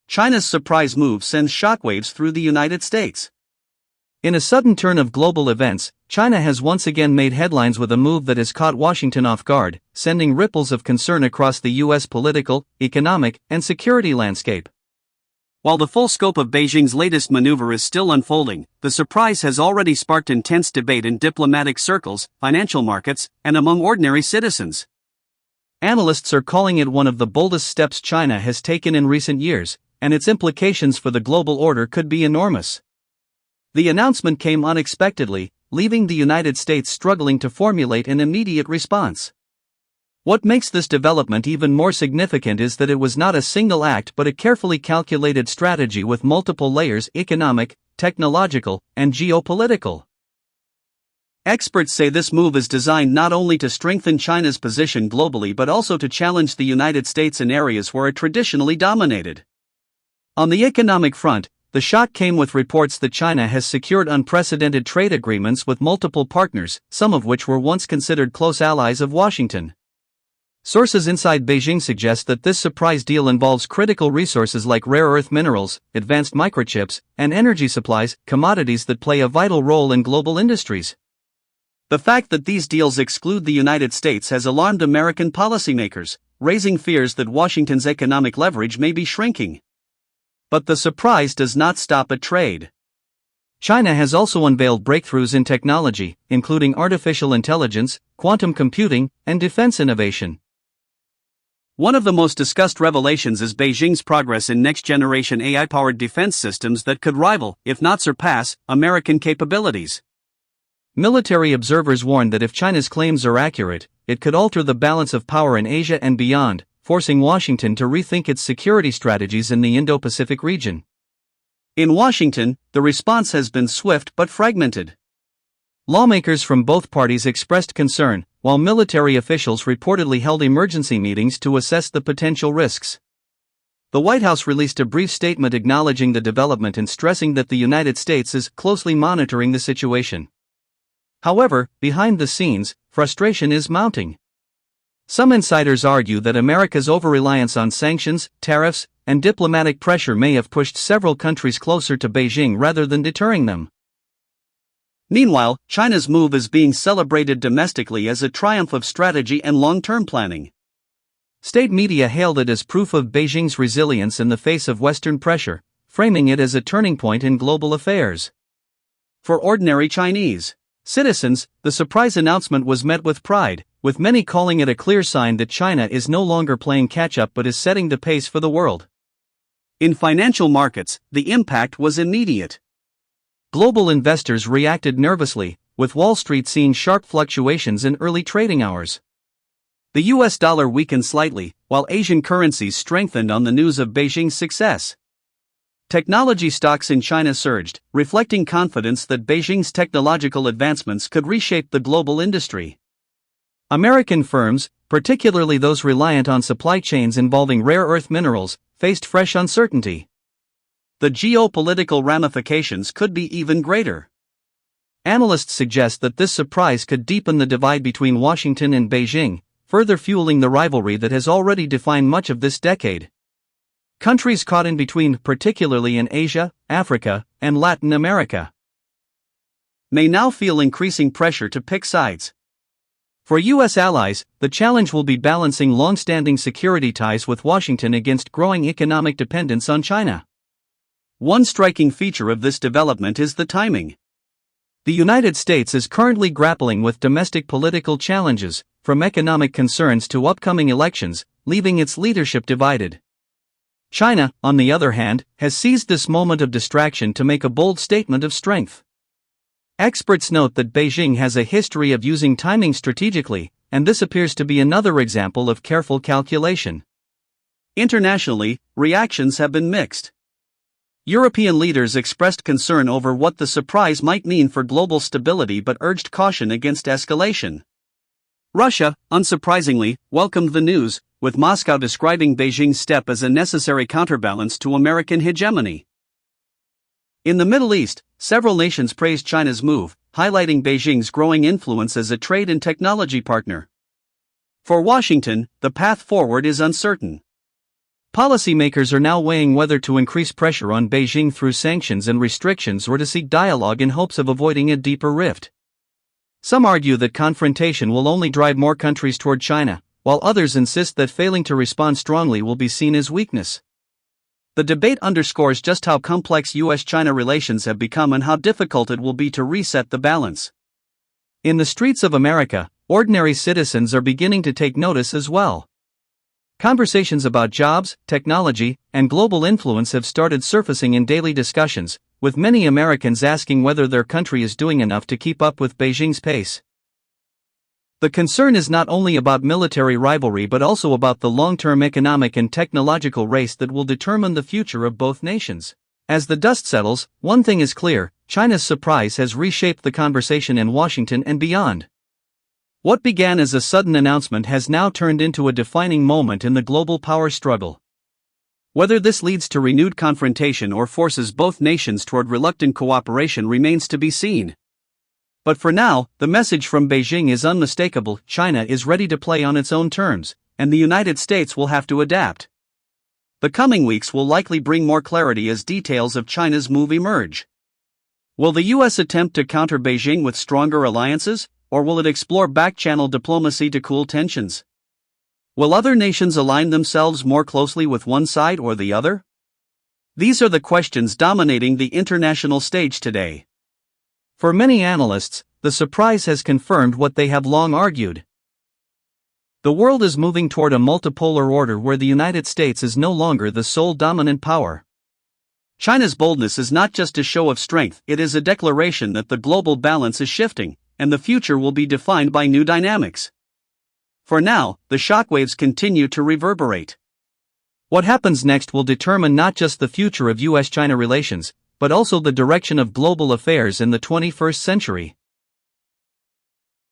China's surprise move sends shockwaves through the United States. In a sudden turn of global events, China has once again made headlines with a move that has caught Washington off guard, sending ripples of concern across the U.S. political, economic, and security landscape. While the full scope of Beijing's latest maneuver is still unfolding, the surprise has already sparked intense debate in diplomatic circles, financial markets, and among ordinary citizens. Analysts are calling it one of the boldest steps China has taken in recent years, and its implications for the global order could be enormous. The announcement came unexpectedly, leaving the United States struggling to formulate an immediate response. What makes this development even more significant is that it was not a single act but a carefully calculated strategy with multiple layers: economic, technological, and geopolitical. Experts say this move is designed not only to strengthen China's position globally but also to challenge the United States in areas where it traditionally dominated. On the economic front, the shock came with reports that China has secured unprecedented trade agreements with multiple partners, some of which were once considered close allies of Washington. Sources inside Beijing suggest that this surprise deal involves critical resources like rare earth minerals, advanced microchips, and energy supplies, commodities that play a vital role in global industries. The fact that these deals exclude the United States has alarmed American policymakers, raising fears that Washington's economic leverage may be shrinking. But the surprise does not stop at trade. China has also unveiled breakthroughs in technology, including artificial intelligence, quantum computing, and defense innovation. One of the most discussed revelations is Beijing's progress in next-generation AI-powered defense systems that could rival, if not surpass, American capabilities. Military observers warn that if China's claims are accurate, it could alter the balance of power in Asia and beyond, forcing Washington to rethink its security strategies in the Indo-Pacific region. In Washington, the response has been swift but fragmented. Lawmakers from both parties expressed concern, while military officials reportedly held emergency meetings to assess the potential risks. The White House released a brief statement acknowledging the development and stressing that the United States is closely monitoring the situation. However, behind the scenes, frustration is mounting. Some insiders argue that America's over-reliance on sanctions, tariffs, and diplomatic pressure may have pushed several countries closer to Beijing rather than deterring them. Meanwhile, China's move is being celebrated domestically as a triumph of strategy and long-term planning. State media hailed it as proof of Beijing's resilience in the face of Western pressure, framing it as a turning point in global affairs. For ordinary Chinese citizens, the surprise announcement was met with pride, with many calling it a clear sign that China is no longer playing catch-up but is setting the pace for the world. In financial markets, the impact was immediate. Global investors reacted nervously, with Wall Street seeing sharp fluctuations in early trading hours. The US dollar weakened slightly, while Asian currencies strengthened on the news of Beijing's success. Technology stocks in China surged, reflecting confidence that Beijing's technological advancements could reshape the global industry. American firms, particularly those reliant on supply chains involving rare earth minerals, faced fresh uncertainty. The geopolitical ramifications could be even greater. Analysts suggest that this surprise could deepen the divide between Washington and Beijing, further fueling the rivalry that has already defined much of this decade. Countries caught in between, particularly in Asia, Africa, and Latin America, may now feel increasing pressure to pick sides. For U.S. allies, the challenge will be balancing long-standing security ties with Washington against growing economic dependence on China. One striking feature of this development is the timing. The United States is currently grappling with domestic political challenges, from economic concerns to upcoming elections, leaving its leadership divided. China, on the other hand, has seized this moment of distraction to make a bold statement of strength. Experts note that Beijing has a history of using timing strategically, and this appears to be another example of careful calculation. Internationally, reactions have been mixed. European leaders expressed concern over what the surprise might mean for global stability but urged caution against escalation. Russia, unsurprisingly, welcomed the news, with Moscow describing Beijing's step as a necessary counterbalance to American hegemony. In the Middle East, several nations praised China's move, highlighting Beijing's growing influence as a trade and technology partner. For Washington, the path forward is uncertain. Policymakers are now weighing whether to increase pressure on Beijing through sanctions and restrictions or to seek dialogue in hopes of avoiding a deeper rift. Some argue that confrontation will only drive more countries toward China, while others insist that failing to respond strongly will be seen as weakness. The debate underscores just how complex US-China relations have become and how difficult it will be to reset the balance. In the streets of America, ordinary citizens are beginning to take notice as well. Conversations about jobs, technology, and global influence have started surfacing in daily discussions, with many Americans asking whether their country is doing enough to keep up with Beijing's pace. The concern is not only about military rivalry but also about the long-term economic and technological race that will determine the future of both nations. As the dust settles, one thing is clear: China's surprise has reshaped the conversation in Washington and beyond. What began as a sudden announcement has now turned into a defining moment in the global power struggle. Whether this leads to renewed confrontation or forces both nations toward reluctant cooperation remains to be seen. But for now, the message from Beijing is unmistakable: China is ready to play on its own terms, and the United States will have to adapt. The coming weeks will likely bring more clarity as details of China's move emerge. Will the US attempt to counter Beijing with stronger alliances, or will it explore back-channel diplomacy to cool tensions? Will other nations align themselves more closely with one side or the other? These are the questions dominating the international stage today. For many analysts, the surprise has confirmed what they have long argued. The world is moving toward a multipolar order where the United States is no longer the sole dominant power. China's boldness is not just a show of strength, it is a declaration that the global balance is shifting, and the future will be defined by new dynamics. For now, the shockwaves continue to reverberate. What happens next will determine not just the future of US-China relations, but also the direction of global affairs in the 21st century.